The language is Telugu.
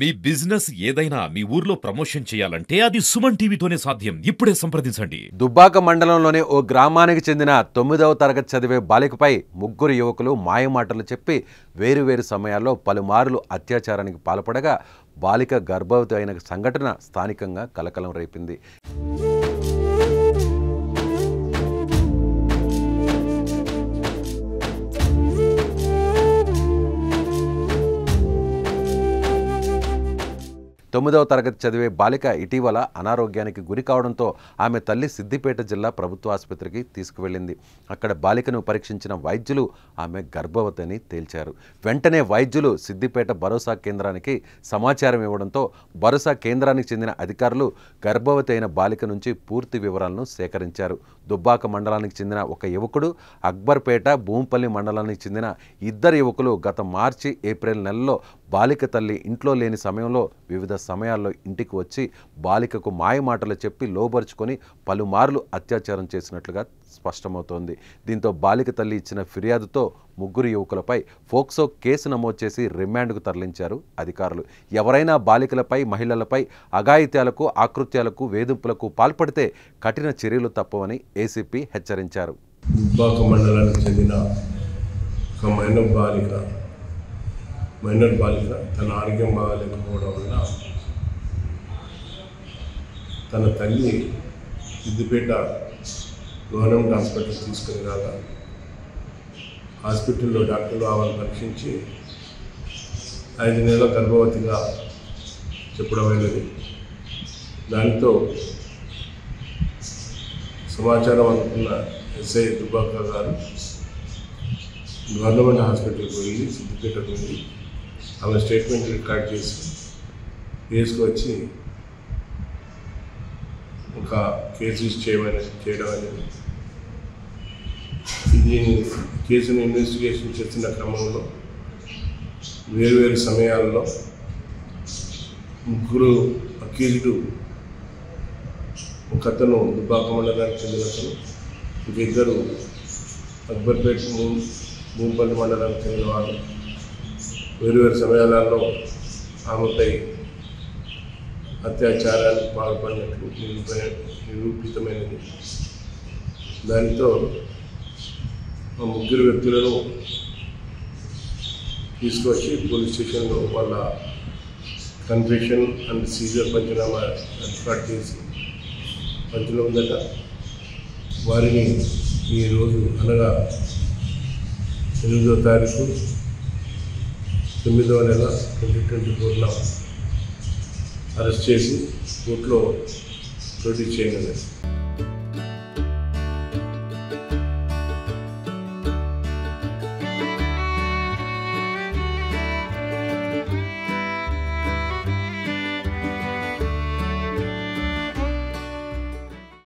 మీ బిజినెస్ ఏదైనా మీ ఊర్లో ప్రమోషన్ చేయాలంటే అది సుమన్ టీవీతోనే సాధ్యం. ఇప్పుడే సంప్రదించండి. దుబ్బాక మండలంలోని ఓ గ్రామానికి చెందిన 9వ తరగతి చదివే బాలికపై ముగ్గురు యువకులు మాయమాటలు చెప్పి వేరువేరు సమయాల్లో పలుమార్లు అత్యాచారానికి పాల్పడగా బాలిక గర్భవతి అయిన సంఘటన స్థానికంగా కలకలం రేపింది. తొమ్మిదవ తరగతి చదివే బాలిక ఇటీవల అనారోగ్యానికి గురి కావడంతో ఆమె తల్లి సిద్దిపేట జిల్లా ప్రభుత్వ ఆసుపత్రికి తీసుకువెళ్లింది. అక్కడ బాలికను పరీక్షించిన వైద్యులు ఆమె గర్భవతి అని తేల్చారు. వెంటనే వైద్యులు సిద్దిపేట భరోసా కేంద్రానికి సమాచారం ఇవ్వడంతో భరోసా కేంద్రానికి చెందిన అధికారులు గర్భవతి అయిన బాలిక నుంచి పూర్తి వివరాలను సేకరించారు. దుబ్బాక మండలానికి చెందిన ఒక యువకుడు, అక్బర్పేట భూంపల్లి మండలానికి చెందిన ఇద్దరు యువకులు గత మార్చి ఏప్రిల్ నెలలో బాలిక తల్లి ఇంట్లో లేని సమయంలో వివిధ సమయాల్లో ఇంటికి వచ్చి బాలికకు మాయమాటలు చెప్పి లోబరుచుకొని పలుమార్లు అత్యాచారం చేసినట్లుగా స్పష్టమవుతోంది. దీంతో బాలిక తల్లి ఇచ్చిన ఫిర్యాదుతో ముగ్గురు యువకులపై ఫోక్సో కేసు నమోదు చేసి రిమాండ్కు తరలించారు అధికారులు. ఎవరైనా బాలికలపై, మహిళలపై అఘాయిత్యాలకు, ఆకృత్యాలకు, వేధింపులకు పాల్పడితే కఠిన చర్యలు తప్పవని ఏసీపీ హెచ్చరించారు. దుబ్బాక మండలానికి చెందిన ఒక మైనర్ బాలిక తన ఆరోగ్యం బాగాలేకపోవడం వల్ల తన తల్లి సిద్దిపేట గవర్నమెంట్ హాస్పిటల్ తీసుకుని రాగా హాస్పిటల్లో డాక్టర్లు ఆమెను పరీక్షించి 5 నెలల గర్భవతిగా చెప్పడమైనది. దానితో సమాచారం అనుకున్న ఎస్ఐ దుబ్బాక గారు గవర్నమెంట్ హాస్పిటల్కి వెళ్ళి సిద్దిపేటకు వెళ్ళి ఆమె స్టేట్మెంట్ రికార్డ్ చేసి తీసుకొచ్చి ఒక కేసు చేయడం అనేది. ఈ కేసును ఇన్వెస్టిగేషన్ చేస్తున్న క్రమంలో వేరువేరు సమయాల్లో ముగ్గురు అక్యూజ్డ్, ఒకతను దుబ్బాక మండలానికి చెందిన అతను, ఇంక ఇద్దరు అక్బర్పేట భూంపల్లి మండలానికి చెందిన వారు వేరువేరు సమయాలలో ఆమెపై అత్యాచారానికి పాల్పడినట్లు నిరూపితమైనది. దానితో ఆ ముగ్గురు వ్యక్తులను తీసుకొచ్చి పోలీస్ స్టేషన్లో వాళ్ళ కన్ఫెషన్ అండ్ సీజర్ పంచనామా ఏర్పాటు చేసి పంచలో ఉందట. వారిని ఈరోజు అనగా 8వ తారీఖు 9వ నెల 2024 అరెస్ట్ చేసి కోర్టులో ప్రొడ్యూస్ చేయనున్నారు.